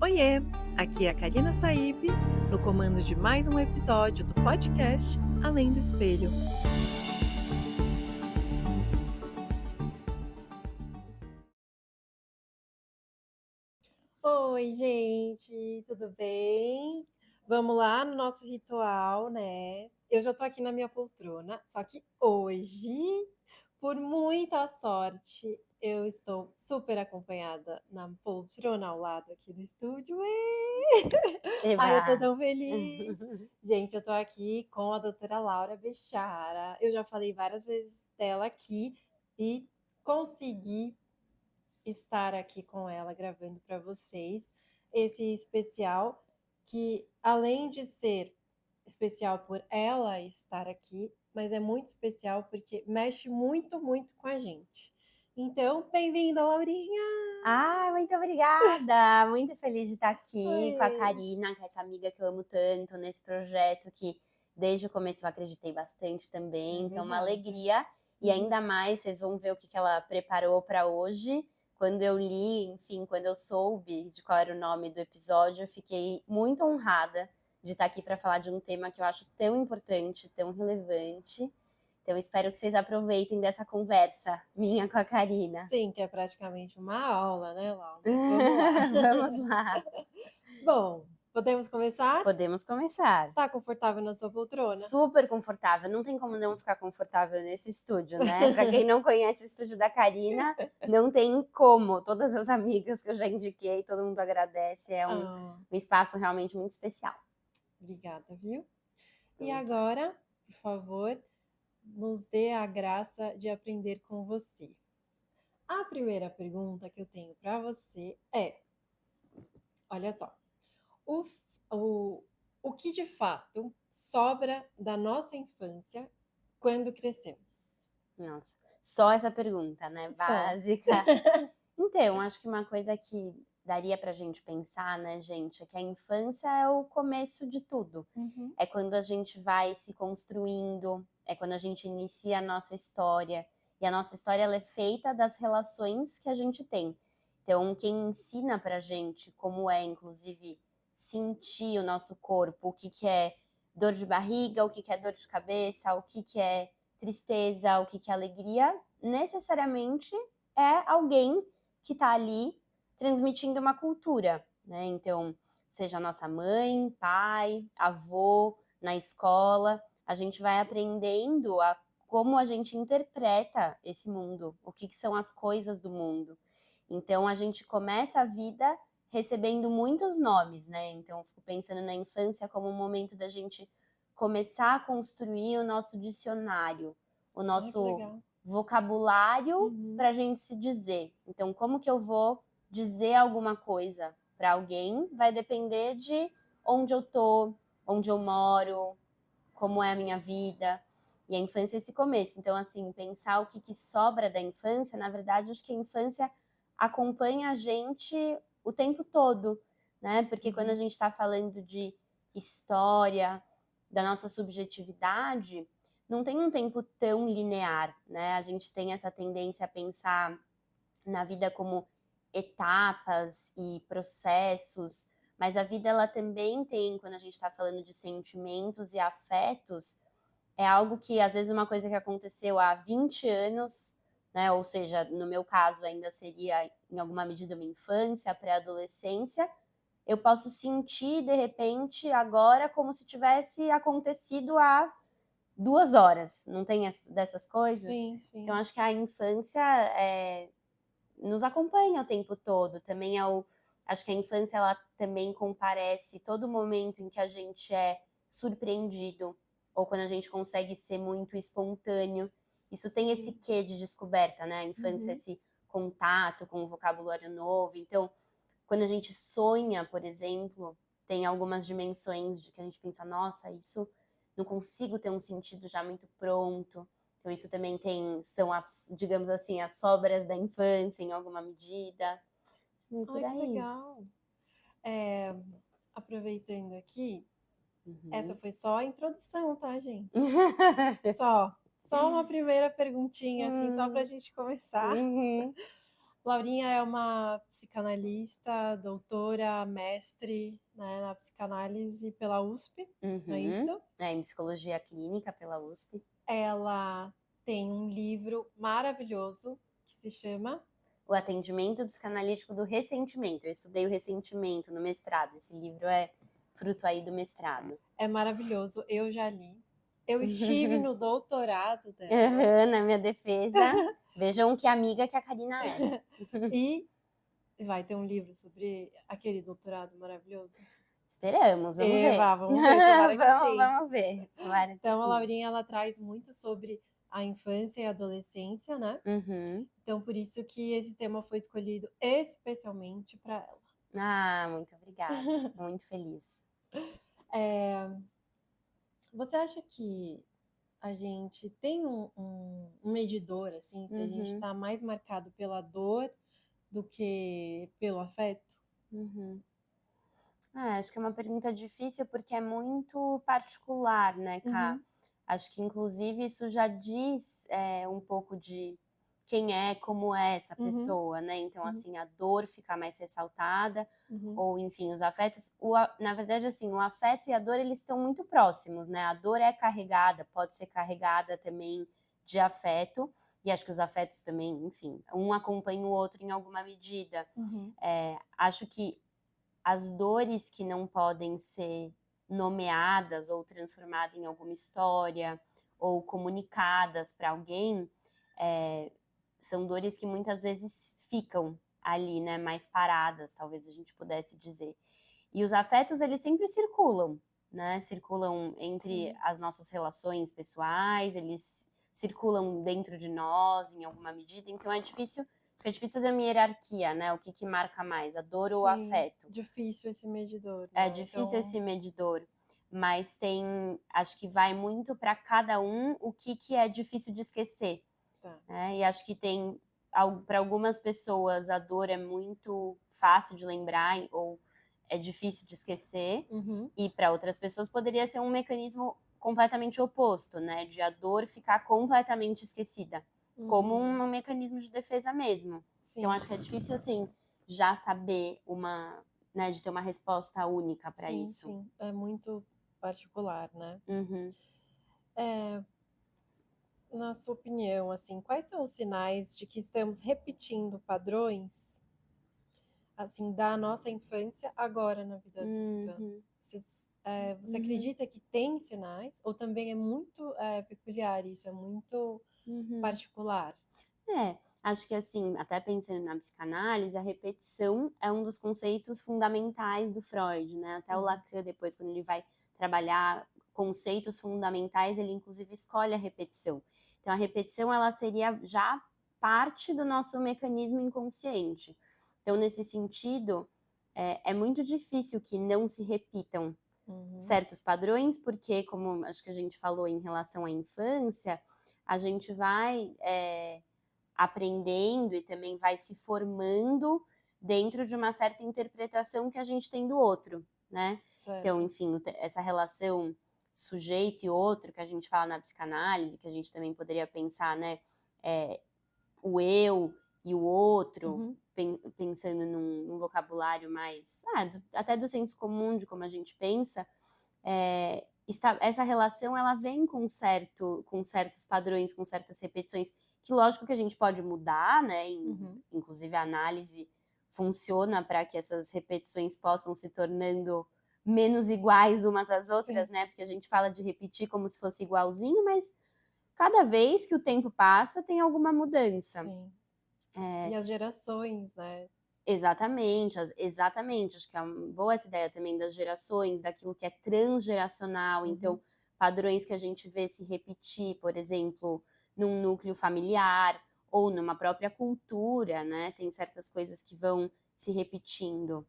Oiê, aqui é a Karina Saib, no comando de mais um episódio do podcast Além do Espelho. Oi, gente, tudo bem? Vamos lá no nosso ritual, né? Eu já tô aqui na minha poltrona, só que hoje, por muita sorte, eu estou super acompanhada na poltrona ao lado aqui do estúdio. Ai, eu tô Eba! tão feliz. Gente, eu tô aqui com a doutora Laura Bechara. Eu já falei várias vezes dela aqui e consegui estar aqui com ela gravando para vocês esse especial que, além de ser especial por ela estar aqui, mas é muito especial porque mexe muito, muito com a gente. Então, bem-vinda, Laurinha! Muito obrigada! Muito feliz de estar aqui com a Oi. Karina, com essa amiga que eu amo tanto, nesse projeto que desde o começo eu acreditei bastante também. É Então, uma verdade. alegria. E Uhum. ainda mais, vocês vão ver o que ela preparou para hoje. Quando eu li, enfim, quando eu soube de qual era o nome do episódio, eu fiquei muito honrada de estar aqui para falar de um tema que eu acho tão importante, tão relevante. Então, espero que vocês aproveitem dessa conversa minha com a Karina. Sim, que é praticamente uma aula, né, Lau? Mas vamos lá. Vamos lá. Bom, podemos começar? Podemos começar. Tá confortável na sua poltrona? Super confortável. Não tem como não ficar confortável nesse estúdio, né? Para quem não conhece o estúdio da Karina, não tem como. Todas as amigas que eu já indiquei, todo mundo agradece. É um espaço realmente muito especial. Obrigada, viu? E Vamos lá. agora, por favor, nos dê a graça de aprender com você. A primeira pergunta que eu tenho para você é: olha só, o, o, o que de fato sobra da nossa infância quando crescemos? Nossa, só essa pergunta, né? Só. Básica. Então, acho que uma coisa que daria pra gente pensar, né, gente, é que a infância é o começo de tudo. Uhum. É quando a gente vai se construindo, é quando a gente inicia a nossa história. E a nossa história ela é feita das relações que a gente tem. Então, quem ensina pra gente como é, inclusive, sentir o nosso corpo, o que que é dor de barriga, o que que é dor de cabeça, o que que é tristeza, o que que é alegria, necessariamente é alguém que está ali transmitindo uma cultura, né? Então, seja nossa mãe, pai, avô, na escola, a gente vai aprendendo a como a gente interpreta esse mundo, o que são as coisas do mundo. Então, a gente começa a vida recebendo muitos nomes, né? Então, eu fico pensando na infância como um momento da gente começar a construir o nosso dicionário, o Ai, que nosso legal. vocabulário Uhum. para a gente se dizer. Então, como que eu vou dizer alguma coisa para alguém vai depender de onde eu tô, onde eu moro, como é a minha vida. E a infância é esse começo. Então, assim, pensar o que sobra da infância, na verdade, acho que a infância acompanha a gente o tempo todo, né? Porque quando a gente está falando de história, da nossa subjetividade, não tem um tempo tão linear, né? A gente tem essa tendência a pensar na vida como etapas e processos, mas a vida ela também tem, quando a gente está falando de sentimentos e afetos, é algo que às vezes uma coisa que aconteceu há 20 anos, né, ou seja, no meu caso ainda seria em alguma medida uma infância, pré-adolescência, eu posso sentir de repente agora como se tivesse acontecido há 2 horas, não tem dessas coisas? Sim, Então sim. acho que a infância nos acompanha o tempo todo. Também acho que a infância ela também comparece todo momento em que a gente é surpreendido ou quando a gente consegue ser muito espontâneo. Isso tem esse quê de descoberta, né? A infância, esse contato com o vocabulário novo. Então, quando a gente sonha, por exemplo, tem algumas dimensões de que a gente pensa, nossa, isso não consigo ter um sentido já muito pronto. Então isso também são as, digamos assim, as sobras da infância em alguma medida. E por Ai, que aí. legal. Aproveitando aqui, essa Uhum. foi só a introdução, tá, gente? Só uma primeira perguntinha, assim, só pra gente começar. Uhum. Laurinha é uma psicanalista, doutora, mestre, né, na psicanálise pela USP, não é Uhum. isso? Em psicologia clínica pela USP. Ela tem um livro maravilhoso que se chama O atendimento psicanalítico do ressentimento. Eu estudei o ressentimento no mestrado. Esse livro é fruto aí do mestrado. É maravilhoso, eu já li. Eu estive no doutorado dela. Uhum, na minha defesa. Vejam que amiga que a Karina é. E vai ter um livro sobre aquele doutorado maravilhoso. Esperamos, vamos Eva, ver. vamos ver, tomara que sim. Vamos ver. Tomara que Então, a sim. Laurinha, ela traz muito sobre a infância e a adolescência, né? Uhum. Então, por isso que esse tema foi escolhido especialmente para ela. Ah, muito obrigada. Fico muito feliz. Você acha que a gente tem um medidor, assim, se a gente Uhum. está mais marcado pela dor do que pelo afeto? Uhum. Acho que é uma pergunta difícil porque é muito particular, né, Ká? Uhum. Acho que, inclusive, isso já diz um pouco de quem é, como é essa Uhum. pessoa, né? Então, Uhum. assim, a dor fica mais ressaltada, Uhum. ou, enfim, os afetos. Na verdade, assim, o afeto e a dor, eles estão muito próximos, né? A dor é carregada, pode ser carregada também de afeto, e acho que os afetos também, enfim, um acompanha o outro em alguma medida. Uhum. Acho que as dores que não podem ser nomeadas ou transformadas em alguma história ou comunicadas para alguém, são dores que muitas vezes ficam ali, né, mais paradas, talvez a gente pudesse dizer. E os afetos, eles sempre circulam, né? Circulam entre Sim. as nossas relações pessoais, eles circulam dentro de nós em alguma medida, então é difícil fazer uma hierarquia, né? O que marca mais, a dor ou o Sim, afeto? difícil esse medidor, É né? difícil Então, esse medidor, mas acho que vai muito para cada um o que é difícil de esquecer, tá. né? E acho que para algumas pessoas a dor é muito fácil de lembrar ou é difícil de esquecer, Uhum. e para outras pessoas poderia ser um mecanismo completamente oposto, né? De a dor ficar completamente esquecida, como um mecanismo de defesa mesmo. Sim. Então acho que é difícil assim já saber né, de ter uma resposta única para Sim, isso. sim. É muito particular, né? Uhum. Na sua opinião, assim, quais são os sinais de que estamos repetindo padrões, assim, da nossa infância agora na vida adulta? Uhum. Você acredita que tem sinais? Ou também é muito peculiar isso, é muito Uhum. particular? Acho que assim, até pensando na psicanálise, a repetição é um dos conceitos fundamentais do Freud, né? Até o Lacan, depois, quando ele vai trabalhar conceitos fundamentais, ele inclusive escolhe a repetição. Então, a repetição, ela seria já parte do nosso mecanismo inconsciente. Então, nesse sentido, é muito difícil que não se repitam certos padrões, porque, como acho que a gente falou em relação à infância, a gente vai aprendendo e também vai se formando dentro de uma certa interpretação que a gente tem do outro, né? Certo. Então, enfim, essa relação sujeito e outro que a gente fala na psicanálise, que a gente também poderia pensar, né? O eu e o outro, pensando num vocabulário mais, até do senso comum, de como a gente pensa, essa relação ela vem com certos padrões, com certas repetições, que lógico que a gente pode mudar, né? Inclusive a análise funciona para que essas repetições possam se tornando menos iguais umas às outras, né? Porque a gente fala de repetir como se fosse igualzinho, mas cada vez que o tempo passa tem alguma mudança. Sim. E as gerações, né? Exatamente. Acho que é uma boa essa ideia também das gerações, daquilo que é transgeracional, então padrões que a gente vê se repetir, por exemplo, num núcleo familiar ou numa própria cultura, né? Tem certas coisas que vão se repetindo.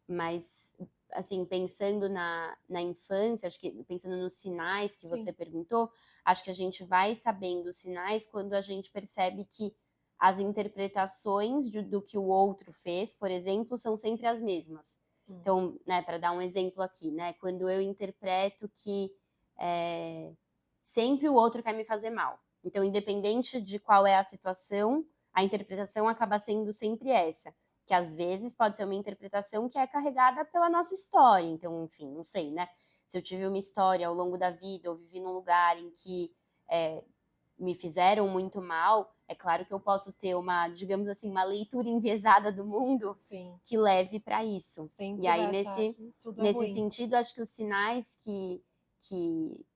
Mas, assim, pensando na infância, acho que pensando nos sinais que você perguntou, acho que a gente vai sabendo os sinais quando a gente percebe que as interpretações do que o outro fez, por exemplo, são sempre as mesmas. Então, né, para dar um exemplo aqui, né, quando eu interpreto que sempre o outro quer me fazer mal. Então, independente de qual é a situação, a interpretação acaba sendo sempre essa, que às vezes pode ser uma interpretação que é carregada pela nossa história. Então, enfim, não sei, né? Se eu tive uma história ao longo da vida, ou vivi num lugar em que me fizeram muito mal, é claro que eu posso ter uma, digamos assim, uma leitura enviesada do mundo Sim. que leve para isso. E Sempre aí, vai achar que tudo é nesse ruim. sentido, acho que os sinais que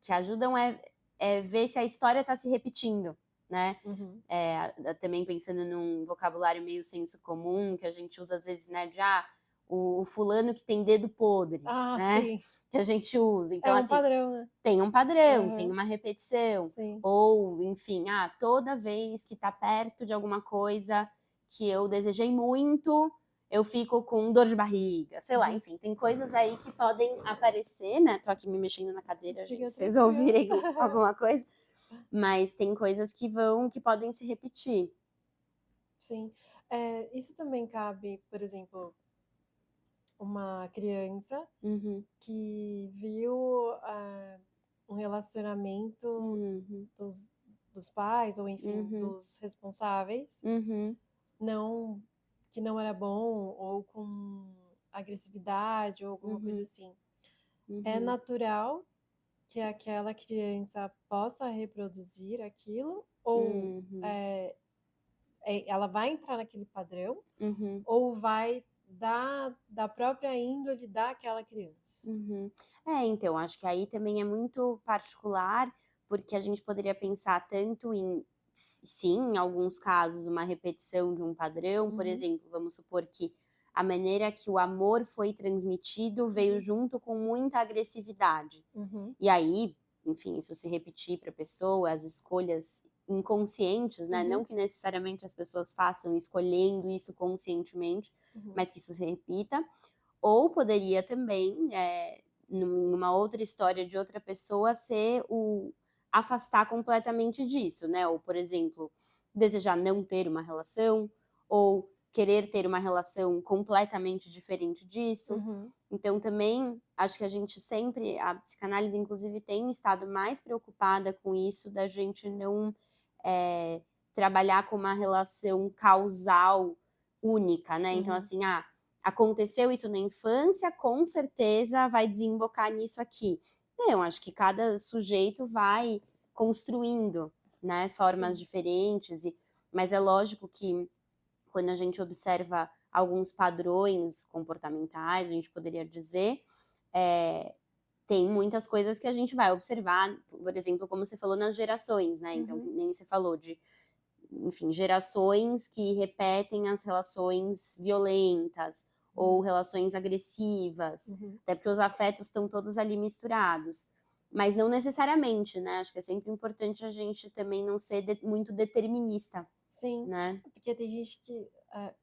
ajudam é ver se a história está se repetindo, né? Uhum. Também pensando num vocabulário meio senso comum, que a gente usa às vezes, né, de o fulano que tem dedo podre, Ah, né? sim. Que a gente usa. Então, É um assim, padrão, né? tem um padrão, tem Aham. uma repetição. Sim. Ou, enfim, toda vez que tá perto de alguma coisa que eu desejei muito, eu fico com dor de barriga, sei lá, Uhum. enfim, tem coisas aí que podem aparecer, né? Tô aqui me mexendo na cadeira, gente, Fica se vocês tranquila. ouvirem alguma coisa, mas tem coisas que podem se repetir. Sim. Isso também cabe, por exemplo, uma criança Uhum, que viu um relacionamento uhum, dos, dos pais, ou enfim, uhum, dos responsáveis, uhum, não que não era bom, ou com agressividade, ou alguma coisa uhum, assim. É uhum, natural que aquela criança possa reproduzir aquilo, ou uhum, ela vai entrar naquele padrão, uhum. ou vai da própria índole daquela criança. Uhum. Então, acho que aí também é muito particular, porque a gente poderia pensar tanto em, sim, em alguns casos, uma repetição de um padrão, por Uhum, exemplo, vamos supor que a maneira que o amor foi transmitido veio uhum, junto com muita agressividade. uhum, E aí, enfim, isso se repetir para a pessoa, as escolhas inconscientes, né? Não uhum, que necessariamente as pessoas façam escolhendo isso conscientemente, uhum. mas que isso se repita. Ou poderia também, numa outra história de outra pessoa, ser o afastar completamente disso, né? Ou, por exemplo, desejar não ter uma relação, ou querer ter uma relação completamente diferente disso. Uhum. Então, também acho que a gente sempre, a psicanálise, inclusive, tem estado mais preocupada com isso, da gente não é, trabalhar com uma relação causal única, né? Então, Uhum. assim, aconteceu isso na infância, com certeza vai desembocar nisso aqui. Não, acho que cada sujeito vai construindo, né, formas Sim. diferentes, mas é lógico que quando a gente observa alguns padrões comportamentais, a gente poderia dizer, é, tem muitas coisas que a gente vai observar, por exemplo, como você falou nas gerações, né? Então, Uhum. que nem você falou de, enfim, gerações que repetem as relações violentas ou Uhum. relações agressivas, Uhum. até porque os afetos estão todos ali misturados. Mas não necessariamente, né? Acho que é sempre importante a gente também não ser muito determinista, Sim, né? porque tem gente que,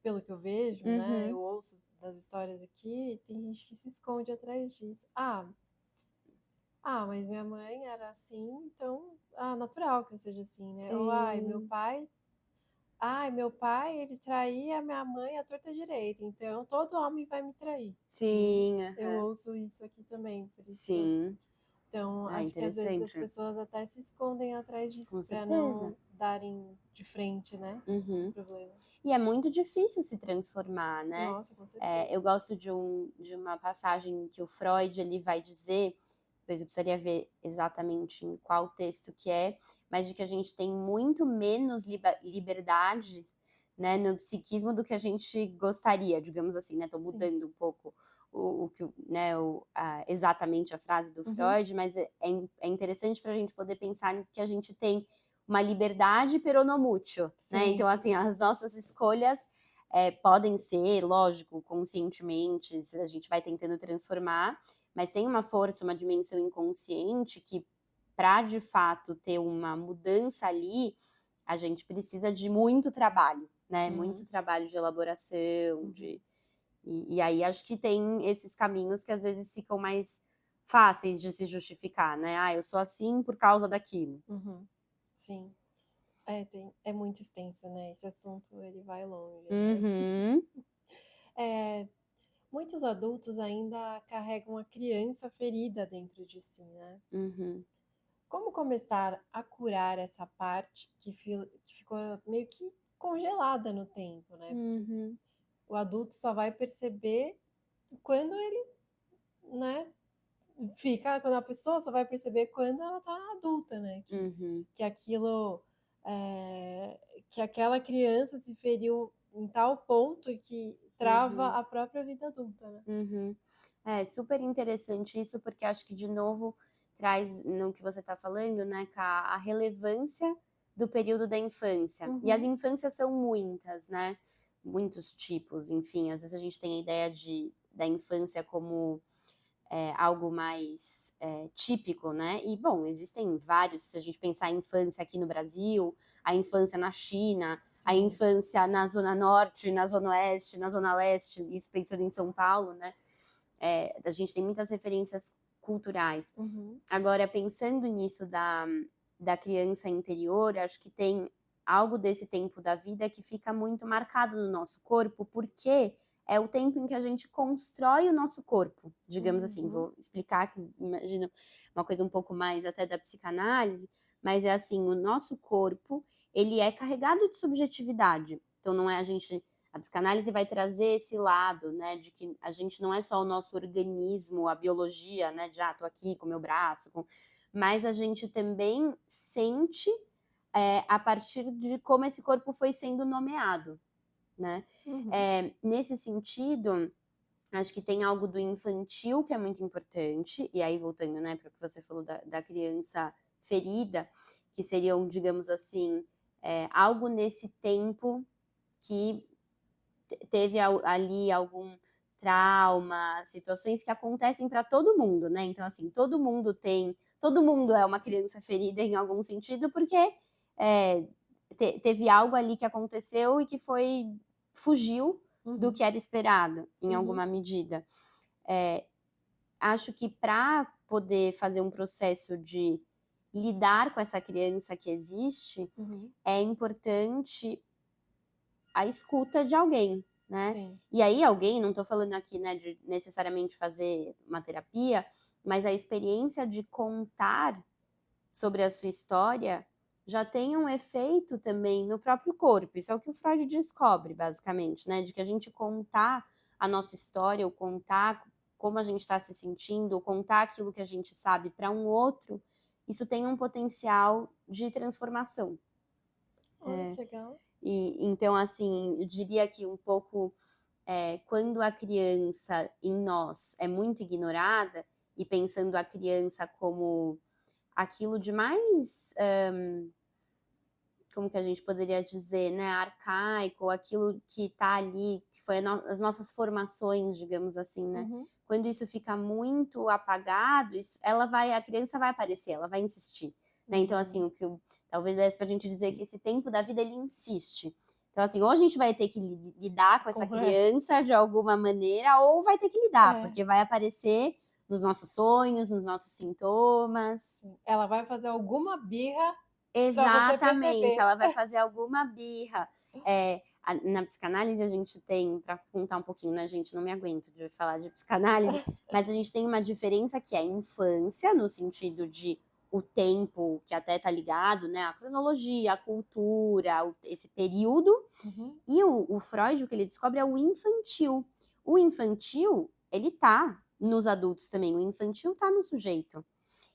pelo que eu vejo, né, Uhum, eu ouço das histórias aqui, tem gente que se esconde atrás disso. Mas minha mãe era assim, então, natural que eu seja assim, né? Ou, sim, meu pai, ele traía minha mãe à torta direita, então todo homem vai me trair, né? sim, Eu aham, ouço isso aqui também, por isso que sim. então, É acho que às vezes as interessante, pessoas até se escondem atrás disso com para certeza. não darem de frente, né, com o Uhum. problema. E é muito difícil se transformar, né? Nossa, com certeza. Eu gosto de uma passagem que o Freud ele vai dizer, depois eu precisaria ver exatamente em qual texto que é, mas de que a gente tem muito menos liberdade, né, no psiquismo do que a gente gostaria, digamos assim, né? Tô Sim. mudando um pouco né, exatamente a frase do Uhum. Freud, mas é interessante para a gente poder pensar que a gente tem uma liberdade peronomútil, né? Então, Sim. assim, as nossas escolhas podem ser, lógico, conscientemente, a gente vai tentando transformar, mas tem uma força, uma dimensão inconsciente que, para de fato ter uma mudança ali, a gente precisa de muito trabalho, né? Muito Uhum. trabalho de elaboração, Uhum. e aí acho que tem esses caminhos que às vezes ficam mais fáceis de se justificar, né? Eu sou assim por causa daquilo. Uhum. Sim. É muito extenso, né? Esse assunto, ele vai longe, né? Uhum, É, muitos adultos ainda carregam a criança ferida dentro de si, né? uhum. Como começar a curar essa parte que ficou meio que congelada no tempo, né? Porque Uhum. o adulto só vai perceber quando ele, né, quando a pessoa só vai perceber quando ela tá adulta, né? Uhum. Que aquilo, é, que aquela criança se feriu em tal ponto que trava Uhum. a própria vida adulta, né? Uhum. É super interessante isso, porque acho que, de novo, traz no que você está falando, né, a relevância do período da infância. E as Uhum. infâncias são muitas, né? Muitos tipos, enfim. Às vezes a gente tem a ideia da infância como algo mais típico, né? E, bom, existem vários. Se a gente pensar em infância aqui no Brasil, a infância na China, a Sim. infância na Zona Norte, na Zona Oeste, na Zona Leste, isso pensando em São Paulo, né? A gente tem muitas referências culturais. Uhum. Agora, pensando nisso da criança interior, acho que tem algo desse tempo da vida que fica muito marcado no nosso corpo, porque é o tempo em que a gente constrói o nosso corpo, digamos assim. Uhum. Vou explicar, que imagino uma coisa um pouco mais até da psicanálise, mas é assim, o nosso corpo, ele é carregado de subjetividade. Então não é a psicanálise vai trazer esse lado, né, de que a gente não é só o nosso organismo, a biologia, né, de tô aqui com o meu braço, mas a gente também sente a partir de como esse corpo foi sendo nomeado, né? Uhum. Nesse sentido, acho que tem algo do infantil que é muito importante, e aí voltando, né, para o que você falou da criança ferida, que seriam, digamos assim, algo nesse tempo que teve ali algum trauma, situações que acontecem para todo mundo, né? Então, assim, todo mundo é uma criança ferida em algum sentido, porque é, teve algo ali que aconteceu e que fugiu do Uhum. que era esperado, em Uhum. alguma medida. Acho que para poder fazer um processo de lidar com essa criança que existe, Uhum. é importante a escuta de alguém, né? Sim. E aí alguém, não estou falando aqui, né, de necessariamente fazer uma terapia, mas a experiência de contar sobre a sua história já tem um efeito também no próprio corpo. Isso é o que o Freud descobre, basicamente, né? De que a gente contar a nossa história, ou contar como a gente está se sentindo, ou contar aquilo que a gente sabe para um outro, isso tem um potencial de transformação. Olha que legal. E então, assim, eu diria que um pouco quando a criança em nós é muito ignorada, e pensando a criança como aquilo de mais, como que a gente poderia dizer, né, arcaico, aquilo que está ali, que foi as nossas formações, digamos assim, né? Uhum. Quando isso fica muito apagado, a criança vai aparecer, ela vai insistir, né? Então, assim, Uhum. talvez desse pra gente dizer que esse tempo da vida ele insiste. Então, assim, ou a gente vai ter que lidar com essa É. criança de alguma maneira, ou vai ter que lidar, É. porque vai aparecer nos nossos sonhos, nos nossos sintomas. Sim. Ela vai fazer alguma birra para você Exatamente, perceber. ela vai fazer alguma birra. Na psicanálise a gente tem, para contar um pouquinho, né, gente, não me aguento de falar de psicanálise, mas a gente tem uma diferença que é a infância, no sentido de o tempo que até tá ligado, né, a cronologia, a cultura, esse período, Uhum. e o Freud, o que ele descobre é o infantil. O infantil, ele tá nos adultos também, o infantil tá no sujeito.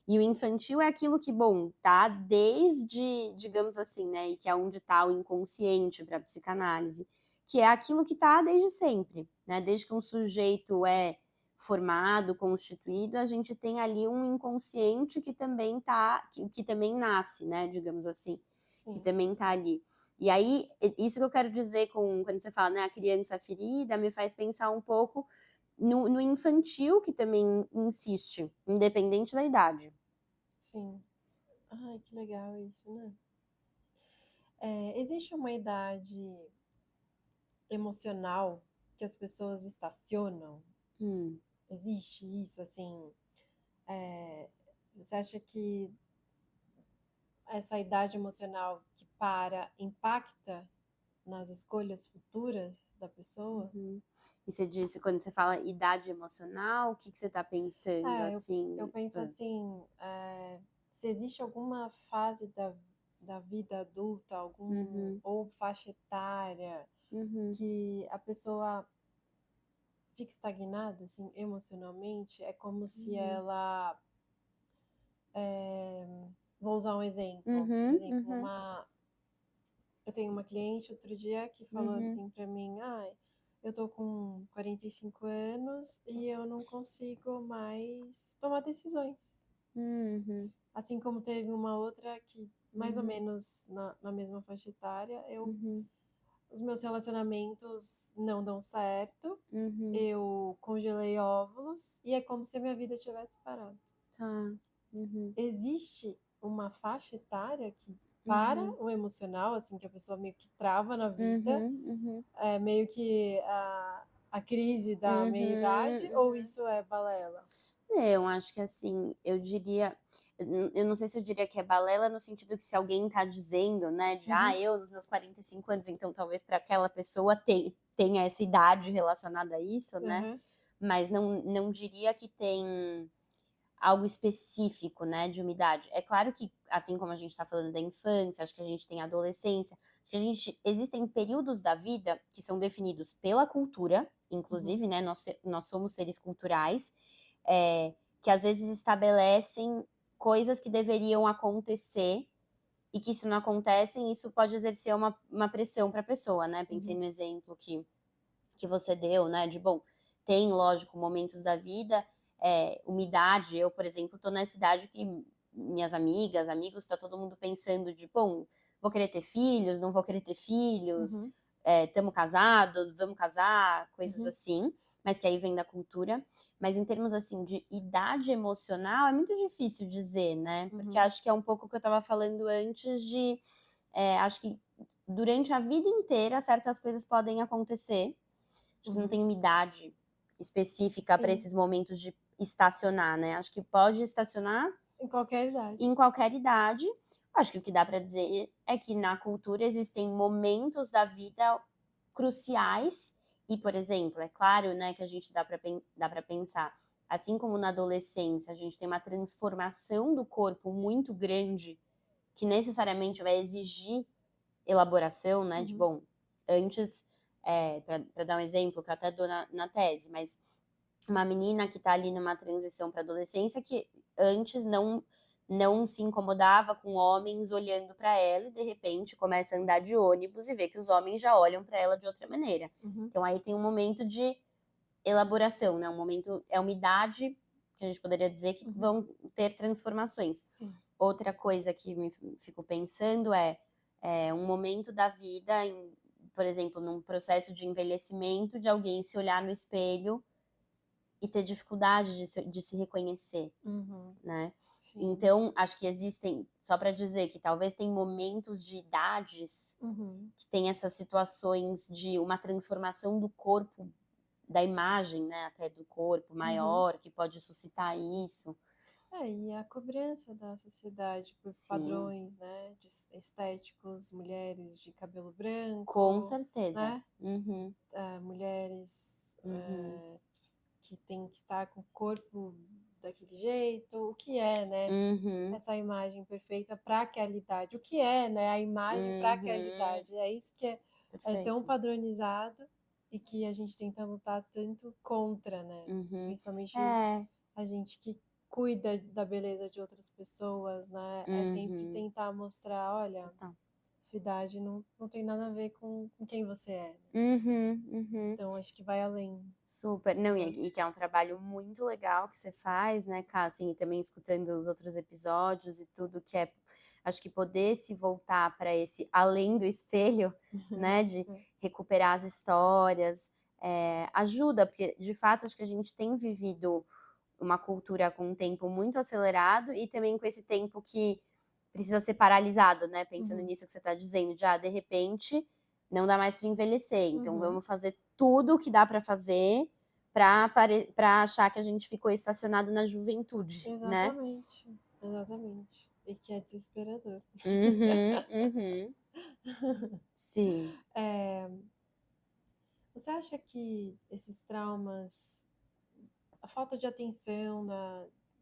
E o infantil é aquilo que, bom, tá desde, digamos assim, né, e que é onde tá o inconsciente para a psicanálise, que é aquilo que tá desde sempre, né? Desde que um sujeito é formado, constituído, a gente tem ali um inconsciente que também que também nasce, né, digamos assim, que Sim. também tá ali. E aí, isso que eu quero dizer quando você fala, né, a criança ferida, me faz pensar um pouco no infantil, que também insiste, independente da idade. Sim. Ai, que legal isso, né? Existe uma idade emocional que as pessoas estacionam? Hum. Existe isso, assim? é, Você acha que essa idade emocional que impacta nas escolhas futuras da pessoa? Uhum. E você disse, quando você fala idade emocional, o que você está pensando, Eu assim? penso assim, se existe alguma fase da vida adulta, Uhum. ou faixa etária, Uhum. que a pessoa fica estagnada, assim, emocionalmente, é como se Uhum. ela. é, Vou usar um exemplo. Por Uhum. exemplo, Uhum. eu tenho uma cliente outro dia que falou Uhum. assim pra mim: ai, eu tô com 45 anos e eu não consigo mais tomar decisões. Uhum. Assim como teve uma outra que, mais ou Uhum. menos na mesma faixa etária, Uhum. os meus relacionamentos não dão certo, Uhum. eu congelei óvulos e é como se a minha vida tivesse parado. Tá. Uhum. Existe uma faixa etária que para Uhum. o emocional, assim, que a pessoa meio que trava na vida, Uhum. Uhum. é meio que a crise da Uhum. meia-idade, ou Uhum. isso é balela? Eu acho que assim, eu diria, eu não sei se eu diria que é balela no sentido que se alguém tá dizendo, né, de Uhum, eu nos meus 45 anos, então talvez para aquela pessoa tenha essa idade relacionada a isso, né? uhum, Mas não diria que tem algo específico, né, de uma idade. É claro que, assim como a gente está falando da infância, acho que a gente tem a adolescência, acho que existem períodos da vida que são definidos pela cultura, uhum, inclusive, né, nós somos seres culturais, é, que às vezes estabelecem coisas que deveriam acontecer e que se não acontecem, isso pode exercer uma pressão para a pessoa, né? Pensei uhum, no exemplo que você deu, né? De bom, tem, lógico, momentos da vida, umidade. Eu, por exemplo, tô nessa idade que minhas amigas, amigos, tá todo mundo pensando de, bom, vou querer ter filhos, não vou querer ter filhos, uhum, estamos casados, vamos casar, coisas uhum, assim, mas que aí vem da cultura. Mas em termos assim de idade emocional, é muito difícil dizer, né? Porque uhum, acho que é um pouco o que eu estava falando antes de, acho que durante a vida inteira certas coisas podem acontecer. Acho que não uhum. tem uma idade específica para Sim, esses momentos de estacionar, né? Acho que pode estacionar em qualquer idade. em qualquer idade. Acho que o que dá para dizer é que na cultura existem momentos da vida cruciais e, por exemplo, é claro, né, que a gente dá para pensar, assim como na adolescência a gente tem uma transformação do corpo muito grande que necessariamente vai exigir elaboração, né? De Uhum, bom, antes, para dar um exemplo que eu até dou na tese, mas uma menina que está ali numa transição para adolescência que antes não se incomodava com homens olhando para ela e de repente começa a andar de ônibus e vê que os homens já olham para ela de outra maneira. uhum, Então aí tem um momento de elaboração, né? Um momento é uma idade que a gente poderia dizer que uhum. vão ter transformações. Sim. Outra coisa que me fico pensando é um momento da vida, por exemplo, num processo de envelhecimento, de alguém se olhar no espelho e ter dificuldade de se reconhecer, Uhum, né? sim. Então, acho que existem, só para dizer que talvez tem momentos de idades Uhum, que tem essas situações de uma transformação do corpo, da imagem, né, até do corpo uhum. maior, que pode suscitar isso. E a cobrança da sociedade por Sim, padrões, né, estéticos, mulheres de cabelo com branco, certeza. né, Uhum, mulheres uhum, que têm que estar com o corpo daquele jeito, o que é, né, uhum, essa imagem perfeita para aquela idade, o que é, né, a imagem para aquela uhum. idade, é isso que é tão Perfeito. padronizado e que a gente tenta lutar tanto contra, né, Uhum. principalmente É. a gente que cuida da beleza de outras pessoas, né? É sempre Uhum. tentar mostrar, olha, Total. sua idade não tem nada a ver com quem você é, né? Uhum, uhum. Então acho que vai além, Super. Não, eu e acho. que é um trabalho muito legal que você faz, né, Cá? Assim, e também escutando os outros episódios e tudo, que é, acho que poder se voltar para esse além do espelho, né, de recuperar as histórias, ajuda, porque de fato acho que a gente tem vivido uma cultura com um tempo muito acelerado e também com esse tempo que precisa ser paralisado, né? Pensando Uhum, nisso que você está dizendo, já de repente não dá mais para envelhecer, então uhum. vamos fazer tudo o que dá para fazer para achar que a gente ficou estacionado na juventude, né? Exatamente, exatamente. E que é desesperador. Uhum, uhum. Sim. É, você acha que esses traumas, a falta de atenção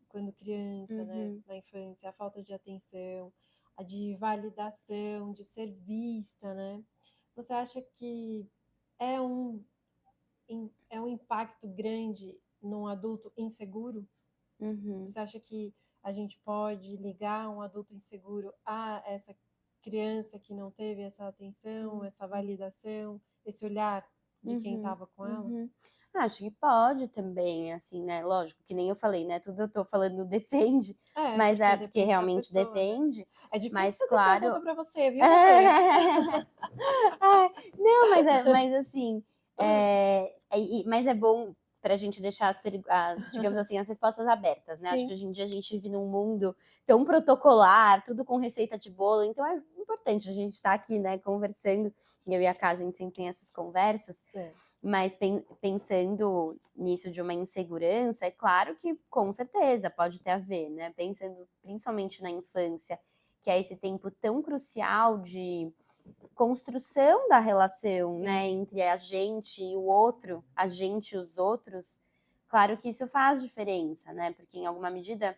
quando criança, né, Uhum, na infância, a falta de atenção, a de validação, de ser vista, né? Você acha que é é um impacto grande num adulto inseguro? Uhum. Você acha que a gente pode ligar um adulto inseguro a essa criança que não teve essa atenção, essa Uhum. validação, esse olhar de quem Uhum, estava com ela? uhum. Acho que pode também, assim, né? Lógico, que nem eu falei, né? Tudo eu tô falando depende, É, mas é porque porque depende da realmente pessoa, né? depende. É difícil Mas fazer claro, pergunta pra você, viu, bebê? Ai, não, mas assim, mas é bom para a gente deixar digamos assim, as respostas abertas, né? Acho que Sim. hoje em dia a gente vive num mundo tão protocolar, tudo com receita de bolo, então é importante a gente estar aqui, né, conversando. Eu e a Cá, a gente sempre tem essas conversas, É. mas pensando nisso de uma insegurança, é claro que com certeza pode ter a ver, né? Pensando principalmente na infância, que é esse tempo tão crucial de construção da relação, né, Sim. entre a gente e o outro, a gente e os outros, claro que isso faz diferença, né, porque em alguma medida,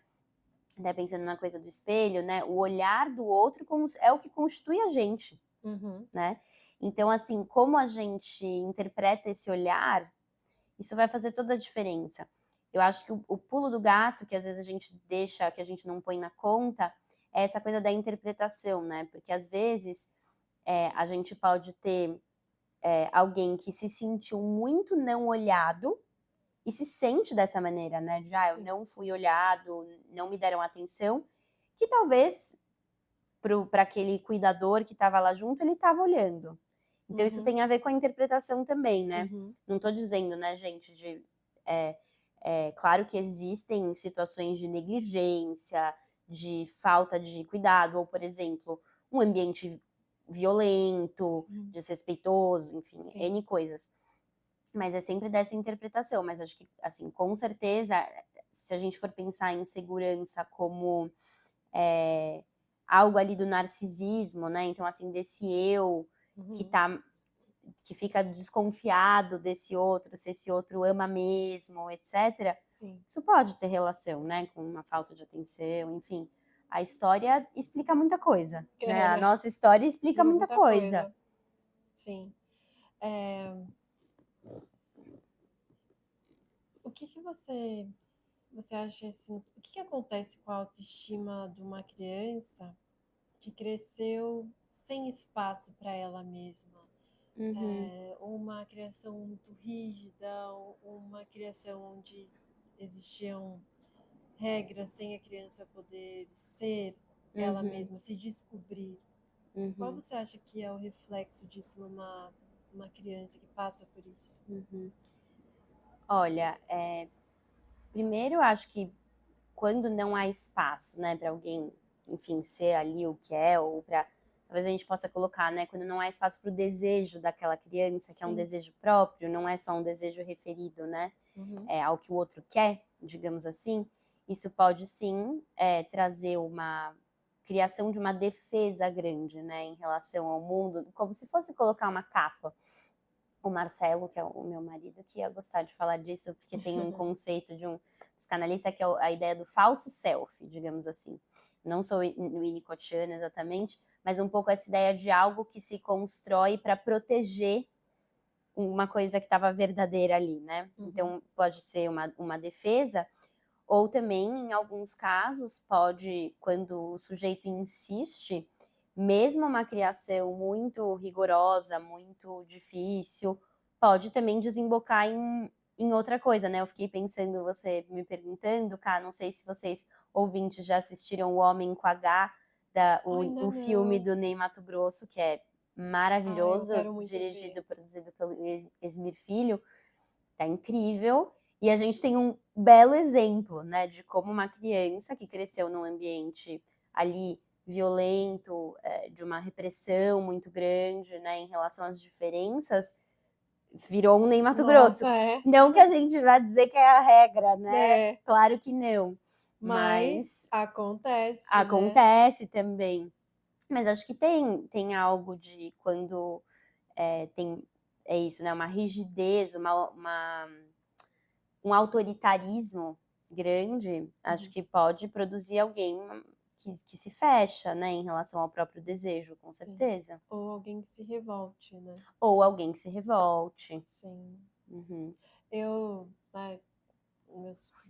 até pensando na coisa do espelho, né, o olhar do outro é o que constitui a gente, Uhum. né, então assim, como a gente interpreta esse olhar, isso vai fazer toda a diferença. Eu acho que o pulo do gato, que às vezes a gente deixa, que a gente não põe na conta, é essa coisa da interpretação, né, porque às vezes a gente pode ter alguém que se sentiu muito não olhado e se sente dessa maneira, né? De, eu Sim. não fui olhado, não me deram atenção, que talvez para aquele cuidador que estava lá junto, ele estava olhando. Então isso Uhum. tem a ver com a interpretação também, né? Uhum. Não estou dizendo, né, gente, claro que existem situações de negligência, de falta de cuidado, ou, por exemplo, um ambiente violento, Sim. desrespeitoso, enfim, Sim. N coisas. Mas é sempre dessa interpretação. Mas acho que, assim, com certeza, se a gente for pensar em segurança como é, algo ali do narcisismo, né? Então, assim, desse eu que Uhum. tá que fica desconfiado desse outro, se esse outro ama mesmo, etc. Sim. Isso pode ter relação, né, com uma falta de atenção, enfim. A história explica muita coisa, né? É, A né? nossa história explica Explica muita muita coisa. coisa. Sim. É, o que que você acha assim, o que que acontece com a autoestima de uma criança que cresceu sem espaço para ela mesma? Uhum, Ou uma criação muito rígida, ou uma criação onde existiam regras sem a criança poder ser ela uhum, mesma, se descobrir. Qual uhum, você acha que é o reflexo disso numa criança que passa por isso? uhum. Olha, primeiro eu acho que quando não há espaço, né, para alguém, enfim, ser ali o que é, ou para talvez a gente possa colocar, né, quando não há espaço para o desejo daquela criança, que é um Sim. desejo próprio, não é só um desejo referido, né, Uhum. ao que o outro quer, digamos assim, isso pode sim trazer uma criação de uma defesa grande, né, em relação ao mundo, como se fosse colocar uma capa. O Marcelo, que é o meu marido, que ia gostar de falar disso, porque tem um conceito de um psicanalista que é a ideia do falso self, digamos assim. Não sou winnicottiana exatamente, mas um pouco essa ideia de algo que se constrói para proteger uma coisa que estava verdadeira ali, né? Uhum. Então, pode ser uma defesa, ou também, em alguns casos, pode, quando o sujeito insiste, mesmo uma criação muito rigorosa, muito difícil, pode também desembocar em outra coisa, né? Eu fiquei pensando, você me perguntando, Cá, não sei se vocês, ouvintes, já assistiram O Homem com H, Ainda o filme não. do Ney Matogrosso, que é Ah, eu maravilhoso, quero muito dirigido ver. e produzido pelo Esmir Filho, tá incrível. E a gente tem um belo exemplo, né, de como uma criança que cresceu num ambiente ali violento, de uma repressão muito grande, né, em relação às diferenças, virou um Ney Matogrosso. Nossa, é. Não que a gente vá dizer que é a regra, né? É. Claro que não. Mas Mas acontece, né? acontece também. Mas acho que tem algo de quando tem é isso, né? Uma rigidez, um autoritarismo grande, acho Uhum. que pode produzir alguém que se fecha, né, em relação ao próprio desejo, com Sim. certeza. Ou alguém que se revolte, né? Ou alguém que se revolte. Sim. Uhum. Eu,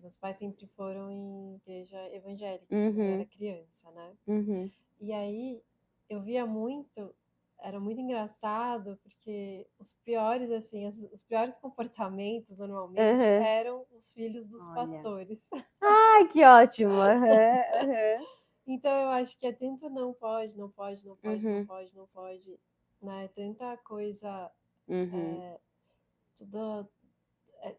meus pais sempre foram em igreja evangélica quando eu era Uhum. criança, né? Uhum. E aí eu via muito, era muito engraçado, porque os piores, assim, os piores comportamentos normalmente Aham. eram os filhos dos Olha. pastores. Ai, que ótimo! Aham, aham. Então eu acho que é tanto não pode, não pode, não pode, não Uhum. pode, não pode, né? Tanta coisa, Uhum. tudo,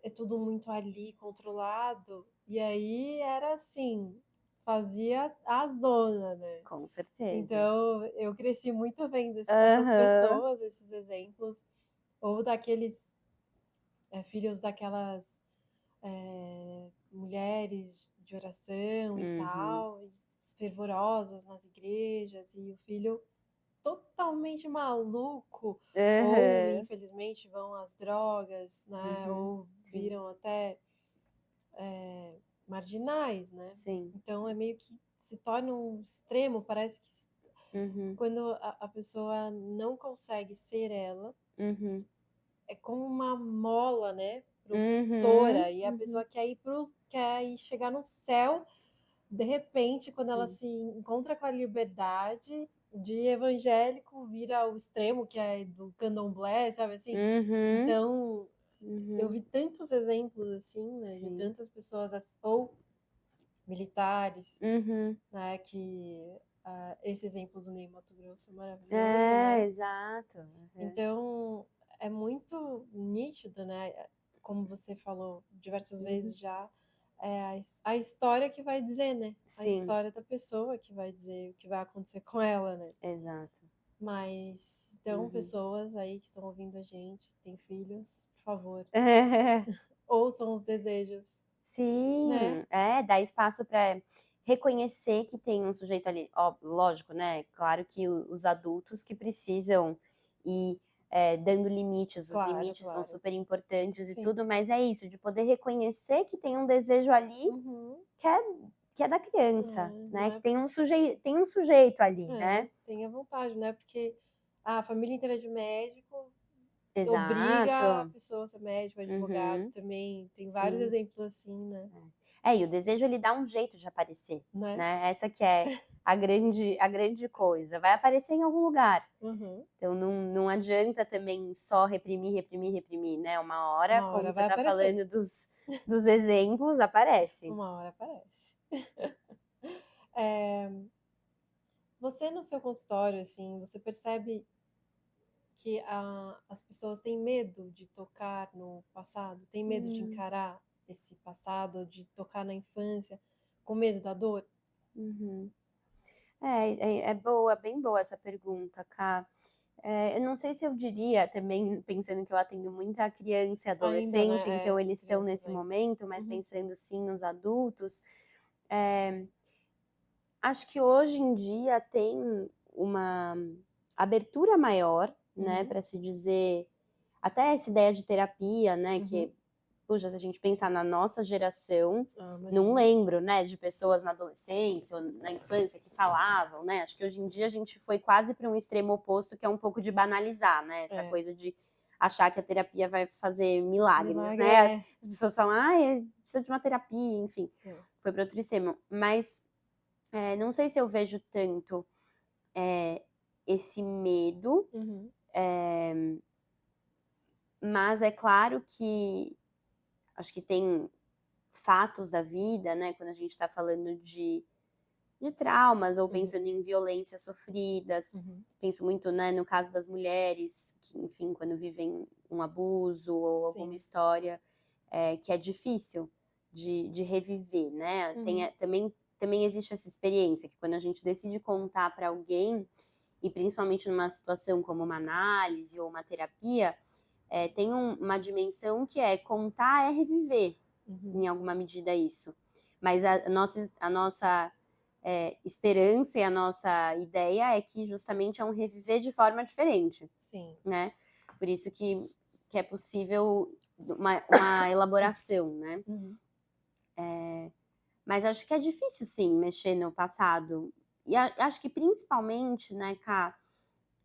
é tudo muito ali controlado. E aí era assim, fazia a zona, né? Com certeza. Então eu cresci muito vendo essas Aham. pessoas, esses exemplos, ou daqueles filhos daquelas mulheres de oração e Uhum. tal, e fervorosas nas igrejas, e o filho totalmente maluco, ou Aham. infelizmente vão às drogas, né? Uhum. Ou Sim. viram até marginais, né? Sim. Então é meio que se torna um extremo, parece que Uhum. quando a pessoa não consegue ser ela, Uhum. é como uma mola, né? Uhum. Propulsora, e a pessoa Uhum. quer ir chegar no céu. De repente, quando ela Sim. se encontra com a liberdade de evangélico, vira o extremo, que é do candomblé, sabe assim? Uhum. Então, eu Uhum. vi tantos exemplos assim, né, de Sim. tantas pessoas, ou militares, Uhum. né, que esse exemplo do Ney Matogrosso é maravilhoso, É, né? exato. Aham. Então, é muito nítido, né? Como você falou diversas Uhum. vezes já, é a história que vai dizer, né? A Sim, história da pessoa que vai dizer o que vai acontecer com ela, né? exato. Mas, então, Uhum. pessoas aí que estão ouvindo a gente, têm filhos, por favor, ouçam os desejos, né? Sim, dá espaço para reconhecer que tem um sujeito ali. Ó, lógico, né? Claro que os adultos que precisam ir dando limites, os Claro, limites são claro. super importantes e Sim. tudo, mas é isso, de poder reconhecer que tem um desejo ali Uhum. que é, que é da criança, Não né? Que é. tem um sujeito ali, É, né? tenha vontade, não é porque a família inteira é de médico, obriga a Exato. pessoa a ser médico, advogado Uhum. também. Tem vários Sim. exemplos assim, né? E o desejo ele dá um jeito de aparecer, Né? né? Essa que é a grande coisa. Vai aparecer em algum lugar. Uhum. Então não adianta também só reprimir, reprimir, reprimir, né? Uma hora, Uma como hora você vai está aparecer. falando dos exemplos, aparece. Uma hora aparece. É, você no seu consultório, assim, você percebe que as pessoas têm medo de tocar no passado, têm medo de Hum, encarar esse passado, de tocar na infância, com medo da dor? uhum. É boa, bem boa essa pergunta, Ká. Eu não sei se eu diria também, pensando que eu atendo muita criança e Ainda, adolescente, né? É, então são eles estão crianças nesse ainda. momento, mas Uhum. pensando sim nos adultos, acho que hoje em dia tem uma abertura maior, né, Uhum. para se dizer, até essa ideia de terapia, né, Uhum. que, puxa, se a gente pensar na nossa geração, Ah, não imagino. lembro, né, de pessoas na adolescência ou na infância que falavam, né, acho que hoje em dia a gente foi quase para um extremo oposto, que é um pouco de banalizar, né, essa É. coisa de achar que a terapia vai fazer milagres, Milagre né, as é. pessoas falam, precisa de uma terapia, enfim, É. foi para outro extremo, mas não sei se eu vejo tanto esse medo, Uhum. mas é claro que acho que tem fatos da vida, né? Quando a gente está falando de traumas ou Uhum. pensando em violências sofridas, Uhum. penso muito, né, no caso das mulheres, que, enfim, quando vivem um abuso ou alguma Sim. história que é difícil de reviver, né? Uhum. Também existe essa experiência que quando a gente decide contar para alguém, e principalmente numa situação como uma análise ou uma terapia, tem uma dimensão que é contar é reviver, Uhum. em alguma medida, isso. Mas a nossa esperança e a nossa ideia é que justamente é um reviver de forma diferente, Sim. né? Por isso que é possível uma elaboração, né? Uhum. Mas acho que é difícil, sim, mexer no passado. acho que principalmente, né, Ká,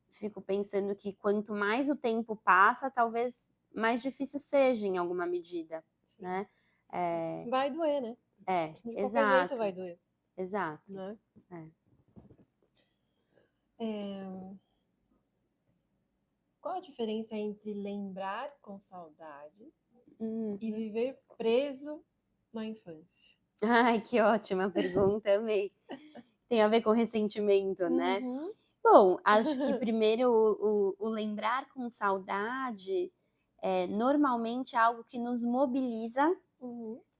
fico pensando que quanto mais o tempo passa, talvez mais difícil seja em alguma medida, Sim. né? Vai doer, né? De qualquer jeito vai doer, exato. né? Qual a diferença entre lembrar com saudade e viver preso na infância? Ai, que ótima pergunta, amei. Tem a ver com ressentimento, né? Uhum. Bom, acho que primeiro o lembrar com saudade normalmente é algo que nos mobiliza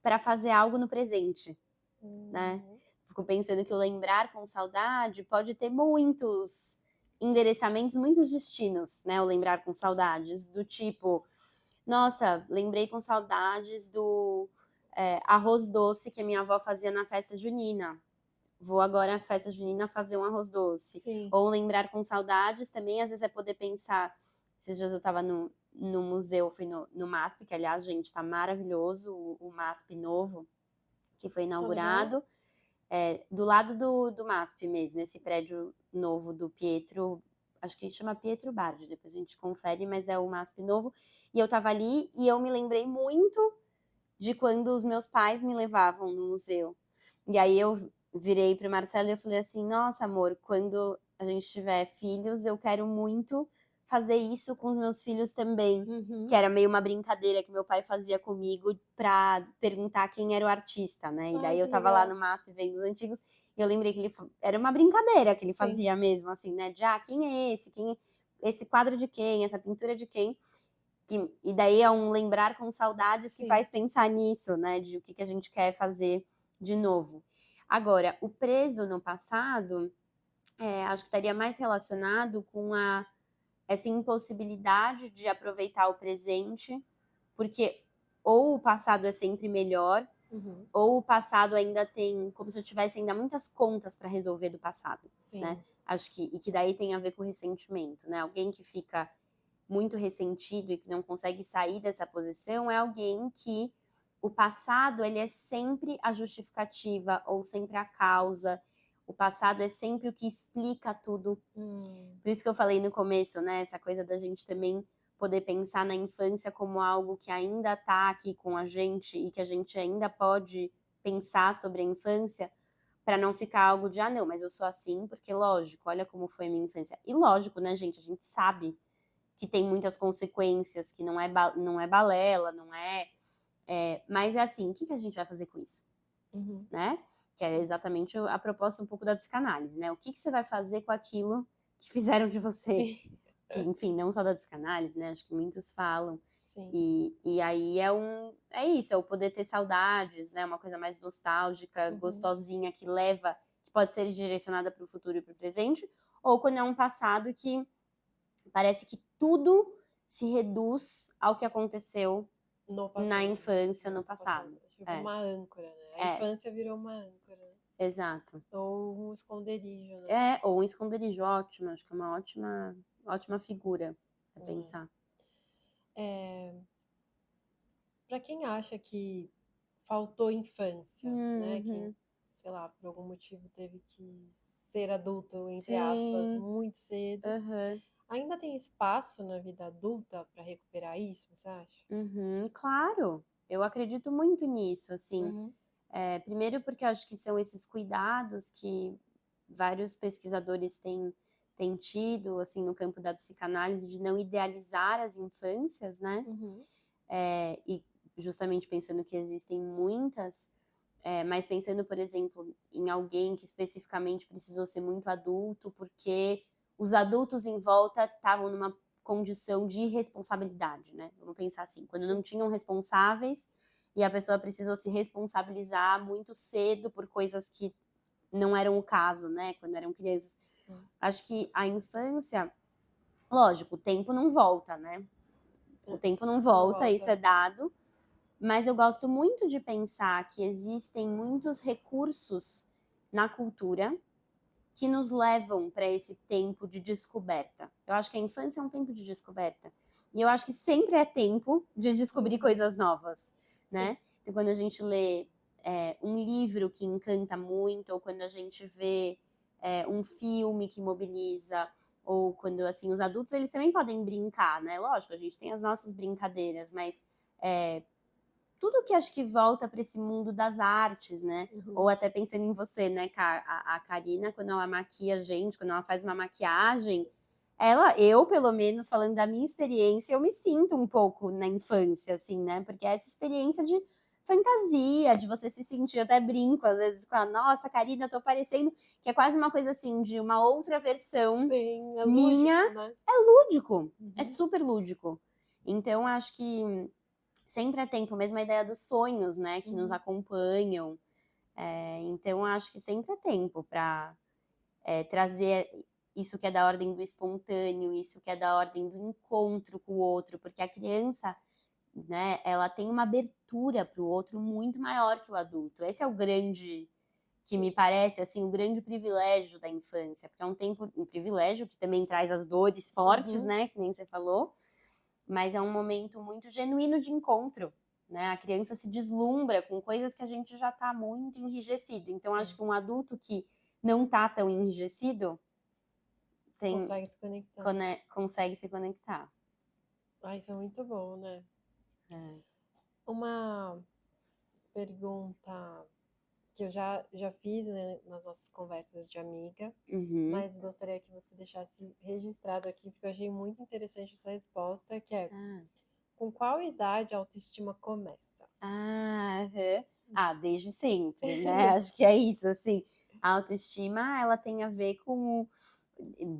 para fazer algo no presente, né? Fico pensando que o lembrar com saudade pode ter muitos endereçamentos, muitos destinos, né? O lembrar com saudades, do tipo, nossa, lembrei com saudades do arroz doce que a minha avó fazia na festa junina. Vou agora na festa junina fazer um arroz doce. Sim. Ou lembrar com saudades também, às vezes é poder pensar. Esses dias eu estava no museu, fui no MASP, que aliás, gente, tá maravilhoso, o MASP novo, que foi inaugurado. Do lado do MASP mesmo, esse prédio novo do Pietro, acho que chama Pietro Bardi, depois a gente confere, mas é o MASP novo. E eu tava ali e eu me lembrei muito de quando os meus pais me levavam no museu. E aí eu virei pro Marcelo e eu falei assim, nossa, amor, quando a gente tiver filhos, eu quero muito fazer isso com os meus filhos também. Que era meio uma brincadeira que meu pai fazia comigo pra perguntar quem era o artista, né? E daí eu tava lá no MASP vendo os antigos e eu lembrei que era uma brincadeira que ele fazia mesmo, assim, né? De, quem é esse? Esse quadro de quem? Essa pintura de quem? E daí é um lembrar com saudades que faz pensar nisso, né? De o que a gente quer fazer de novo. Agora, o preso no passado, acho que estaria mais relacionado com essa impossibilidade de aproveitar o presente, porque ou o passado é sempre melhor, ou o passado ainda tem, como se eu tivesse ainda muitas contas para resolver do passado, né? Acho que, e que daí tem a ver com ressentimento, né? Alguém que fica muito ressentido e que não consegue sair dessa posição é alguém que o passado ele é sempre a justificativa ou sempre a causa. O passado é sempre o que explica tudo. Por isso que eu falei no começo, né? Essa coisa da gente também poder pensar na infância como algo que ainda está aqui com a gente e que a gente ainda pode pensar sobre a infância para não ficar algo de, não, mas eu sou assim porque, lógico, olha como foi a minha infância. E lógico, né, gente? A gente sabe que tem muitas consequências, que não é balela, não é... mas é assim, o que a gente vai fazer com isso? Né? Que é exatamente a proposta um pouco da psicanálise, né? O que você vai fazer com aquilo que fizeram de você? Que, enfim, não só da psicanálise, né? Acho que muitos falam. E aí é isso, é o poder ter saudades, né? Uma coisa mais nostálgica, gostosinha, que leva, que pode ser direcionada para o futuro e para o presente, ou quando é um passado que parece que tudo se reduz ao que aconteceu na infância, no passado. Tipo uma âncora, né? A infância virou uma âncora. Exato. Ou um esconderijo, né? Ou um esconderijo, ótimo. Acho que é uma ótima figura pra pensar. Para quem acha que faltou infância, né? Quem, sei lá, por algum motivo teve que ser adulto, entre aspas, muito cedo. Ainda tem espaço na vida adulta para recuperar isso, você acha? Claro, eu acredito muito nisso, assim. Primeiro porque acho que são esses cuidados que vários pesquisadores têm tido, assim, no campo da psicanálise, de não idealizar as infâncias, né? E justamente pensando que existem muitas, mas pensando, por exemplo, em alguém que especificamente precisou ser muito adulto, porque os adultos em volta estavam numa condição de irresponsabilidade, né? Vamos pensar assim, quando não tinham responsáveis e a pessoa precisou se responsabilizar muito cedo por coisas que não eram o caso, né? Quando eram crianças. Acho que a infância, lógico, o tempo não volta, né? O tempo não volta, isso é dado, mas eu gosto muito de pensar que existem muitos recursos na cultura que nos levam para esse tempo de descoberta. Eu acho que a infância é um tempo de descoberta. E eu acho que sempre é tempo de descobrir coisas novas, né? Então, quando a gente lê um livro que encanta muito, ou quando a gente vê um filme que mobiliza, ou quando, assim, os adultos, eles também podem brincar, né? Lógico, a gente tem as nossas brincadeiras, mas tudo que acho que volta para esse mundo das artes, né? Ou até pensando em você, né, a Karina, quando ela maquia a gente, quando ela faz uma maquiagem, eu, pelo menos, falando da minha experiência, eu me sinto um pouco na infância, assim, né? Porque é essa experiência de fantasia, de você se sentir, eu até brinco, às vezes, com a nossa, Karina, eu tô parecendo, que é quase uma coisa assim, de uma outra versão Sim, é minha, lúdico, né? lúdico, é Uhum. super lúdico. Então, acho que sempre é tempo, mesmo a ideia dos sonhos, né, que nos acompanham. Então, acho que sempre é tempo para trazer isso que é da ordem do espontâneo, isso que é da ordem do encontro com o outro, porque a criança, né, ela tem uma abertura para o outro muito maior que o adulto. Esse é o grande, que me parece, assim, o grande privilégio da infância, porque é um privilégio que também traz as dores fortes, Uhum. né, que nem você falou, mas é um momento muito genuíno de encontro, né? A criança se deslumbra com coisas que a gente já está muito enrijecido. Então, acho Sim. que um adulto que não está tão enrijecido Consegue se conectar. consegue se conectar. Ah, isso é muito bom, né? É. Uma pergunta que eu já fiz, né, nas nossas conversas de amiga, Uhum. mas gostaria que você deixasse registrado aqui, porque eu achei muito interessante essa resposta, que é: Ah, com qual idade a autoestima começa? aham. Desde sempre, né? Acho que é isso, assim. A autoestima, ela tem a ver com,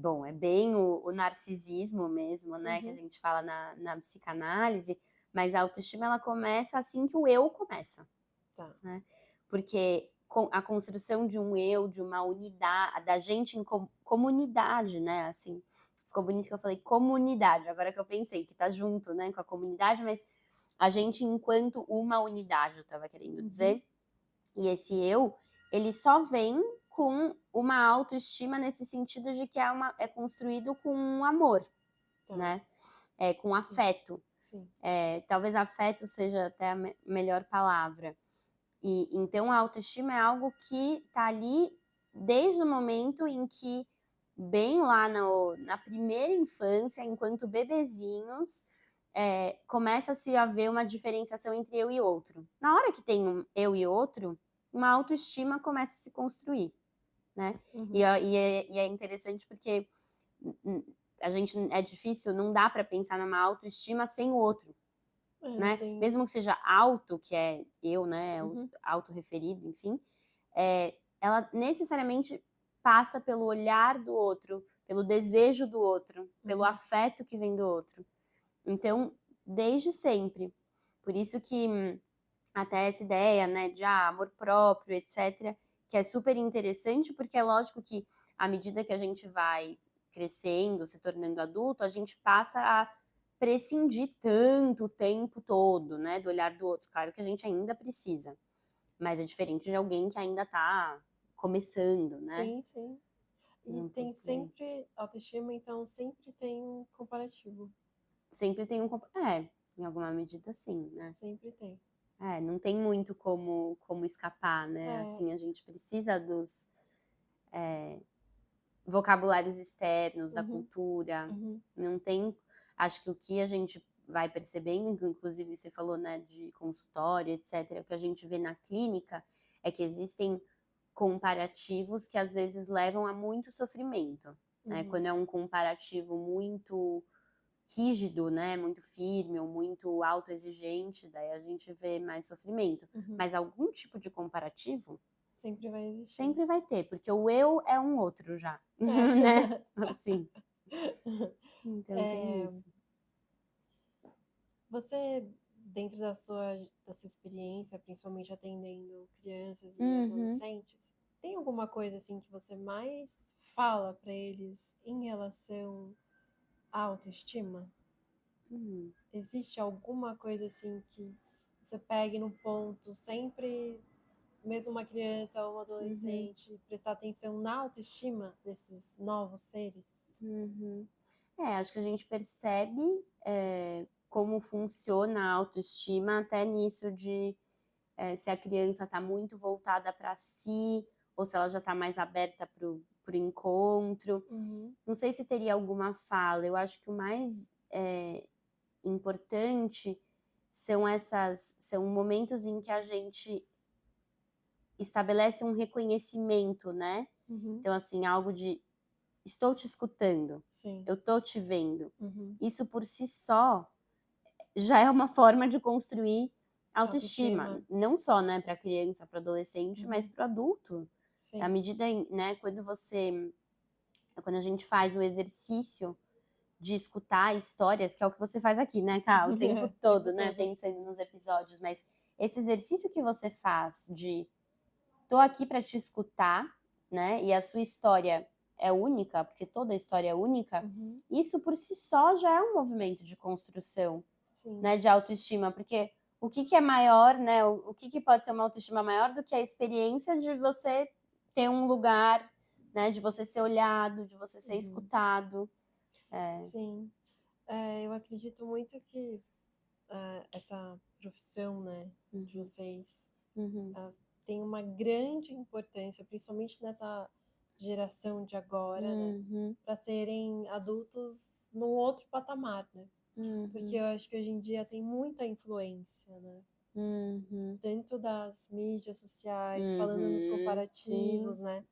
bom, é bem o narcisismo mesmo, né? Que a Uhum, gente fala na psicanálise, mas a autoestima, ela começa assim que o eu começa. tá. Né? Porque a construção de um eu, de uma unidade, da gente em comunidade, né? Assim, ficou bonito que eu falei comunidade, agora que eu pensei que tá junto, né, com a comunidade, mas a gente enquanto uma unidade, eu tava querendo Uhum, dizer, e esse eu, ele só vem com uma autoestima nesse sentido de que é construído com um amor, tá. né? Com Sim, afeto. sim. Talvez afeto seja até a melhor palavra. E então a autoestima é algo que tá ali desde o momento em que, bem lá na primeira infância, enquanto bebezinhos, começa-se a ver uma diferenciação entre eu e outro. Na hora que tem um eu e outro, uma autoestima começa a se construir, né? E, Uhum. e é interessante porque a gente é difícil, não dá para pensar numa autoestima sem o outro, É, né? tem. Mesmo que seja auto, que é eu, né? O Uhum, autorreferido, enfim, ela necessariamente passa pelo olhar do outro, pelo desejo do outro, pelo uhum, afeto que vem do outro. Então, desde sempre. Por isso que até essa ideia, né, de amor próprio, etc., que é super interessante, porque é lógico que à medida que a gente vai crescendo, se tornando adulto, a gente passa a prescindir tanto o tempo todo, né, do olhar do outro. Claro que a gente ainda precisa, mas é diferente de alguém que ainda está começando, né? sim, sim. É E um tem pouco por aí. sempre autoestima, então sempre tem um comparativo. Sempre tem em alguma medida sim, né? Sempre tem. Não tem muito como escapar, né? É. Assim, a gente precisa dos vocabulários externos, da Uhum, cultura. uhum, Não tem. Acho que o que a gente vai percebendo, que inclusive você falou, né, de consultório, etc., o que a gente vê na clínica é que existem comparativos que às vezes levam a muito sofrimento, né? uhum. Quando é um comparativo muito rígido, né, muito firme ou muito autoexigente, daí a gente vê mais sofrimento. Uhum. Mas algum tipo de comparativo Sempre vai existir. sempre vai ter, porque o eu é um outro já, né? É. Assim. Então tem É, isso. você, dentro da sua experiência, principalmente atendendo crianças e Uhum. adolescentes, tem alguma coisa assim que você mais fala para eles em relação à autoestima? Hum. Existe alguma coisa assim que você pegue no ponto sempre, mesmo uma criança ou um Uhum. adolescente, prestar atenção na autoestima desses novos seres? Uhum. Acho que a gente percebe como funciona a autoestima até nisso de se a criança está muito voltada para si ou se ela já está mais aberta para o por encontro. Uhum. Não sei se teria alguma fala. Eu acho que o mais importante são momentos em que a gente estabelece um reconhecimento, né? Uhum. Então, assim, algo de estou te escutando, Sim. eu tô te vendo. Uhum. Isso por si só já é uma forma de construir autoestima. Não só, né, para criança, para adolescente, mas para o adulto. Sim. À medida, né, quando a gente faz o exercício de escutar histórias, que é o que você faz aqui, né, Ká? O tempo todo, né, pensando nos episódios, mas esse exercício que você faz de tô aqui para te escutar, né, e a sua história é única, porque toda história é única, isso por si só já é um movimento de construção, né, de autoestima, porque o que é maior, né, o que pode ser uma autoestima maior do que a experiência de você ter um lugar, né, de você ser olhado, de você ser escutado. Sim. Eu acredito muito que essa profissão, né, de vocês, ela tem uma grande importância, principalmente nessa geração de agora, né, para serem adultos num outro patamar, né? Porque eu acho que hoje em dia tem muita influência, né? Dentro das mídias sociais, falando nos comparativos, Sim. né?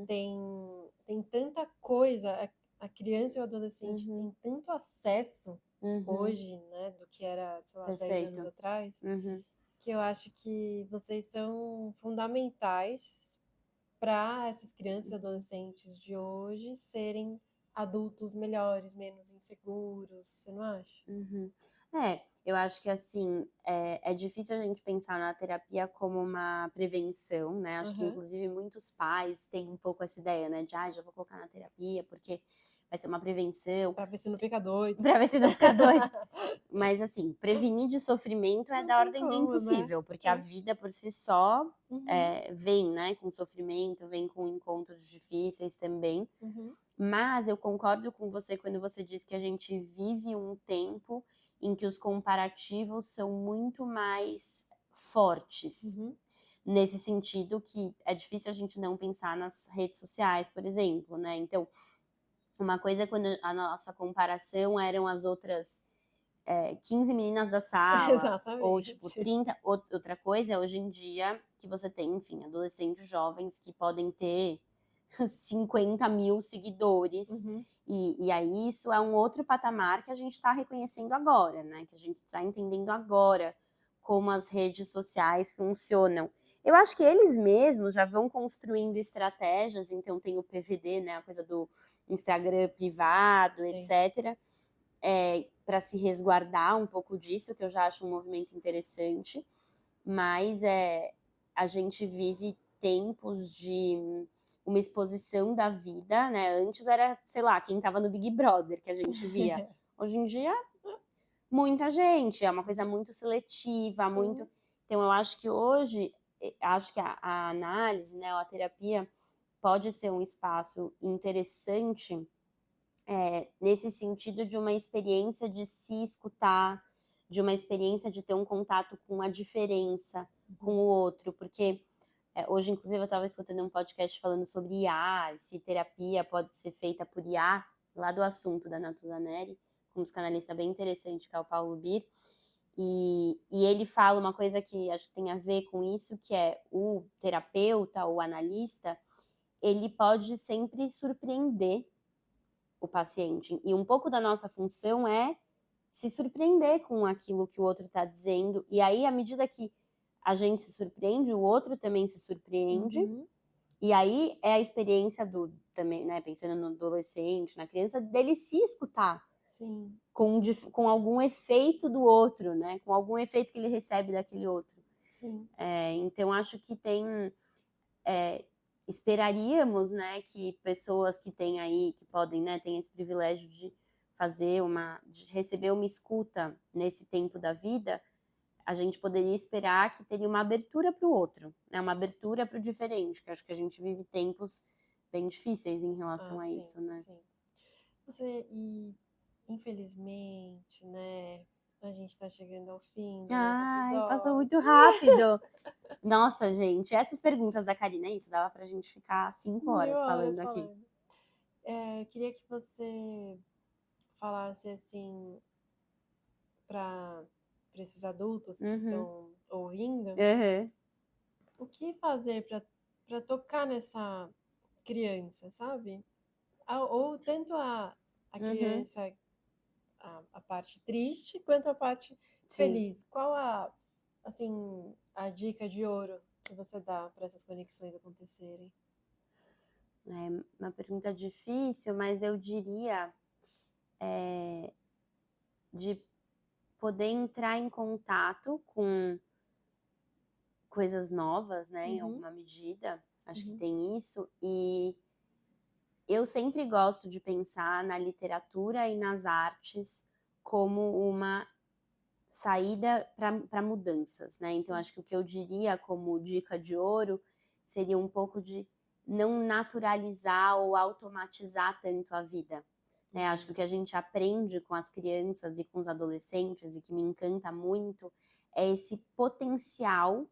Tem tanta coisa, a criança e o adolescente tem tanto acesso hoje, né, do que era, sei lá, 10 anos Perfeito. atrás, que eu acho que vocês são fundamentais para essas crianças e adolescentes de hoje serem adultos melhores, menos inseguros, você não acha? Eu acho que assim, é difícil a gente pensar na terapia como uma prevenção, né? Acho que inclusive muitos pais têm um pouco essa ideia, né? De, já vou colocar na terapia porque vai ser uma prevenção. Pra ver se não fica doido. Pra ver se não fica doido. Mas assim, prevenir de sofrimento é Não da tem ordem do como, né? impossível, porque a vida por si só vem, né? Com sofrimento, vem com encontros difíceis também. Mas eu concordo com você quando você diz que a gente vive um tempo em que os comparativos são muito mais fortes. Nesse sentido que é difícil a gente não pensar nas redes sociais, por exemplo, né? Então, uma coisa é quando a nossa comparação eram as outras 15 meninas da sala, Exatamente. ou tipo 30. Outra coisa é hoje em dia que você tem, enfim, adolescentes jovens que podem ter 50 mil seguidores. E aí isso é um outro patamar que a gente está reconhecendo agora, né? Que a gente está entendendo agora como as redes sociais funcionam. Eu acho que eles mesmos já vão construindo estratégias, então tem o PVD, né? A coisa do Instagram privado, etc. Para se resguardar um pouco disso, que eu já acho um movimento interessante. Mas a gente vive tempos de uma exposição da vida, né? Antes era, sei lá, quem tava no Big Brother que a gente via. Hoje em dia, muita gente, é uma coisa muito seletiva, muito. Então, eu acho que hoje, acho que a análise, né, a terapia pode ser um espaço interessante nesse sentido de uma experiência de se escutar, de uma experiência de ter um contato com a diferença, com o outro, porque hoje, inclusive, eu estava escutando um podcast falando sobre IA, se terapia pode ser feita por IA, lá do assunto da Natuzaneri, com um psicanalista bem interessante, que é o Paulo Bir, e ele fala uma coisa que acho que tem a ver com isso, que é o terapeuta, o analista, ele pode sempre surpreender o paciente. E um pouco da nossa função é se surpreender com aquilo que o outro está dizendo. E aí, à medida que a gente se surpreende, o outro também se surpreende. E aí é a experiência do também, né, pensando no adolescente, na criança, dele se escutar. Com algum efeito do outro, né? Com algum efeito que ele recebe daquele outro. Então, acho que esperaríamos, né, que pessoas que têm aí, que podem, né, têm esse privilégio de de receber uma escuta nesse tempo da vida, a gente poderia esperar que teria uma abertura para o outro, né, uma abertura para o diferente, que acho que a gente vive tempos bem difíceis em relação a isso, né? E infelizmente, né, a gente tá chegando ao fim do nosso episódio. Passou muito rápido. Nossa, gente, essas perguntas da Karina, é isso, dava pra gente ficar 5 horas 1000 horas falando aqui. falando. Queria que você falasse assim para esses adultos que estão ouvindo, Uhum. o que fazer para tocar nessa criança, sabe? Ou tanto a Uhum. criança, a parte triste, quanto a parte Sim. feliz. Qual assim, a dica de ouro que você dá para essas conexões acontecerem? É uma pergunta difícil, mas eu diria de poder entrar em contato com coisas novas, né, em Uhum, alguma medida. Acho que uhum, tem isso. E eu sempre gosto de pensar na literatura e nas artes como uma saída para mudanças, né? Então, sim. acho que o que eu diria como dica de ouro seria um pouco de não naturalizar ou automatizar tanto a vida. Né? Acho que o que a gente aprende com as crianças e com os adolescentes, e que me encanta muito, é esse potencial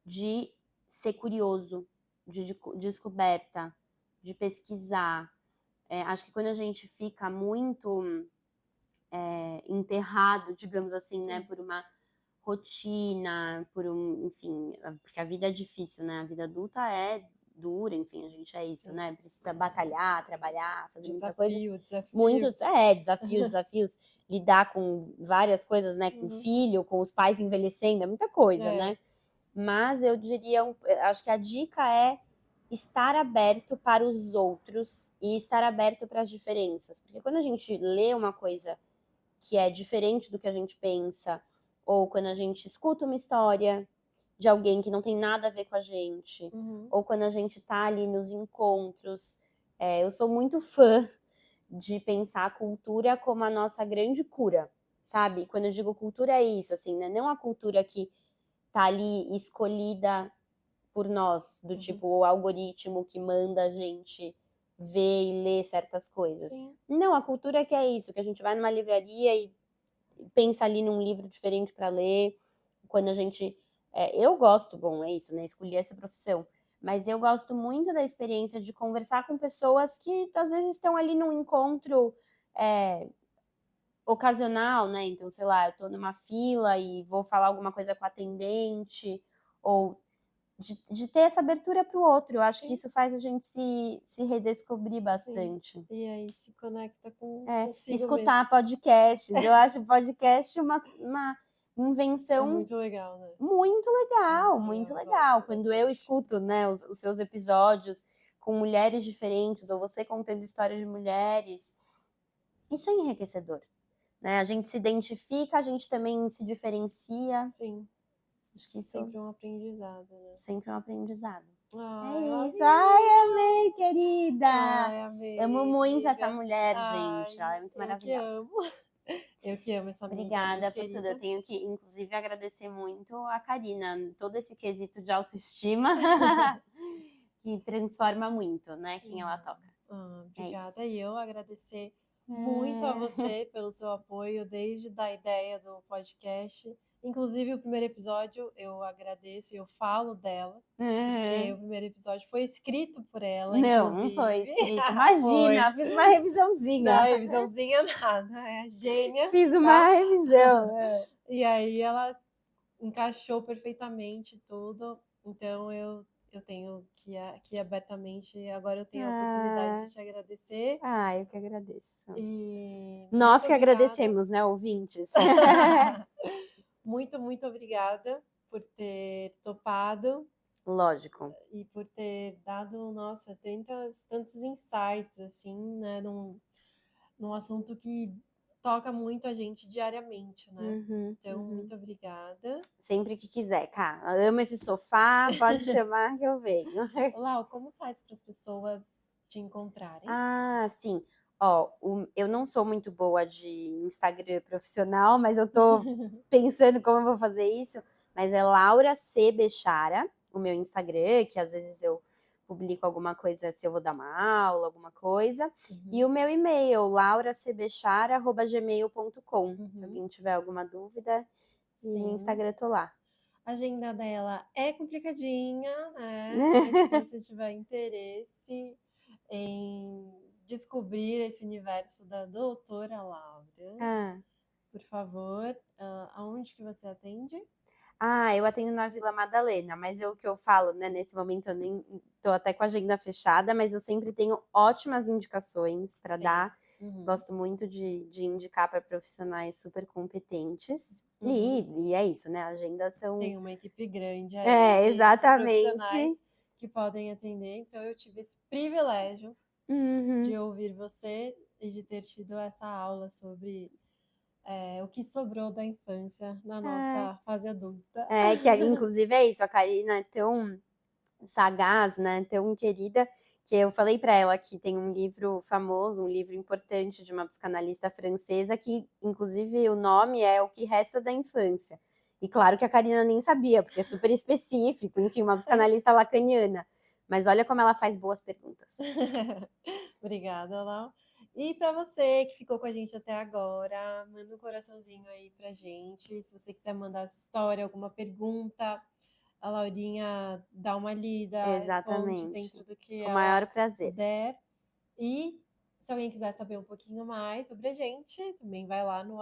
de ser curioso, de descoberta, de pesquisar. Acho que quando a gente fica muito enterrado, digamos assim, né, Sim, por uma rotina, enfim, porque a vida é difícil, né? A vida adulta é dura, enfim, a gente é isso, sim. né? Precisa batalhar, trabalhar, fazer muita coisa. Desafio. Muitos, desafios, lidar com várias coisas, né? Com Uhum. filho, com os pais envelhecendo, é muita coisa, É, né? Mas eu diria, acho que a dica é estar aberto para os outros e estar aberto para as diferenças. Porque quando a gente lê uma coisa que é diferente do que a gente pensa, ou quando a gente escuta uma história de alguém que não tem nada a ver com a gente, uhum, ou quando a gente tá ali nos encontros. Eu sou muito fã de pensar a cultura como a nossa grande cura, sabe? Quando eu digo cultura é isso, assim, né? Não a cultura que tá ali escolhida por nós, do uhum. tipo o algoritmo que manda a gente ver e ler certas coisas. Sim, Não, a cultura que é isso, que a gente vai numa livraria e pensa ali num livro diferente para ler. Quando a gente. Eu gosto, bom, é isso, né? Escolhi essa profissão. Mas eu gosto muito da experiência de conversar com pessoas que às vezes estão ali num encontro ocasional, né? Então, sei lá, eu tô numa fila e vou falar alguma coisa com a atendente, ou de ter essa abertura para o outro. Eu acho que sim, isso faz a gente se redescobrir sim. bastante. E aí se conecta consigo mesmo. Escutar podcasts. Eu acho podcast uma É invenção muito legal, né? muito legal, Muito muito legal, legal. gosto Quando eu bastante. escuto, né, os seus episódios com mulheres diferentes, ou você contando histórias de mulheres, isso é enriquecedor, né? A gente se identifica, a gente também se diferencia. Sim, Acho que isso sempre um aprendizado, né? sempre é um aprendizado. Ai, É isso. Ai, amiga! amei, querida! Ai, Amo amei, muito essa amiga. mulher, gente. Ela Ai, é muito eu que maravilhosa. amo. Eu que amo essa amiga muito Obrigada por tudo. Eu querida. tenho que, inclusive, agradecer muito a Karina, todo esse quesito de autoestima que transforma muito, né, quem ela toca. É Obrigada. isso. E eu agradecer muito a É. você pelo seu apoio desde da ideia do podcast. Inclusive, o primeiro episódio eu agradeço e eu falo dela, porque o primeiro episódio foi escrito por ela, Não, não foi inclusive. escrito. Foi. Imagina, fiz uma revisãozinha. Na revisãozinha nada, é a gênia, Fiz uma tá? revisão. E aí ela encaixou perfeitamente tudo. Então eu tenho que abertamente, agora eu tenho a oportunidade de Ah, te agradecer eu que agradeço. e Nós muito que obrigada. agradecemos, né, ouvintes? Muito, muito obrigada por ter topado Lógico. e por ter dado, nossa, tantos insights, assim, né, num assunto que toca muito a gente diariamente, né? Uhum, Então, uhum. muito obrigada. Sempre que quiser, cara. Amo esse sofá, pode chamar que eu venho. Lau, como faz para as pessoas te encontrarem? Ah, sim. Ó, eu não sou muito boa de Instagram profissional, mas eu tô pensando como eu vou fazer isso. Mas é Laura C. Bechara, o meu Instagram, que às vezes eu publico alguma coisa se eu vou dar uma aula, alguma coisa. E Uhum, o meu e-mail, lauracbechara@gmail.com. Se uhum, alguém tiver alguma dúvida, e no sim. Instagram eu tô lá. A agenda dela é complicadinha, né? Mas se você tiver interesse em descobrir esse universo da doutora Laura, Ah. por favor, aonde que você atende? Ah, eu atendo na Vila Madalena, mas o que eu falo, né, nesse momento eu nem tô até com a agenda fechada, mas eu sempre tenho ótimas indicações para Sim. dar. Uhum. Gosto muito de indicar para profissionais super competentes. Uhum. E é isso, né? Agendas são. Tem uma equipe grande aí É, de profissionais exatamente. que podem atender, então eu tive esse privilégio Uhum. de ouvir você e de ter tido essa aula sobre o que sobrou da infância na nossa fase adulta. Que inclusive é isso, a Karina é tão sagaz, né, tão querida, que eu falei para ela que tem um livro famoso, um livro importante de uma psicanalista francesa, que inclusive o nome é O que Resta da Infância. E claro que a Karina nem sabia, porque é super específico, enfim, uma psicanalista lacaniana. Mas olha como ela faz boas perguntas. Obrigada, Lau. E para você que ficou com a gente até agora, manda um coraçãozinho aí pra gente. Se você quiser mandar sua história, alguma pergunta, a Laurinha dá uma lida, responde Exatamente. dentro do que Com o ela maior prazer. puder. E se alguém quiser saber um pouquinho mais sobre a gente, também vai lá no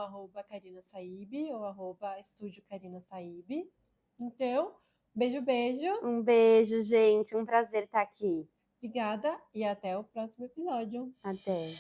@Karina Saib ou @Estúdio Karina Saib. Então, beijo, beijo. Um beijo, gente. Um prazer estar aqui. Obrigada e até o próximo episódio. Até.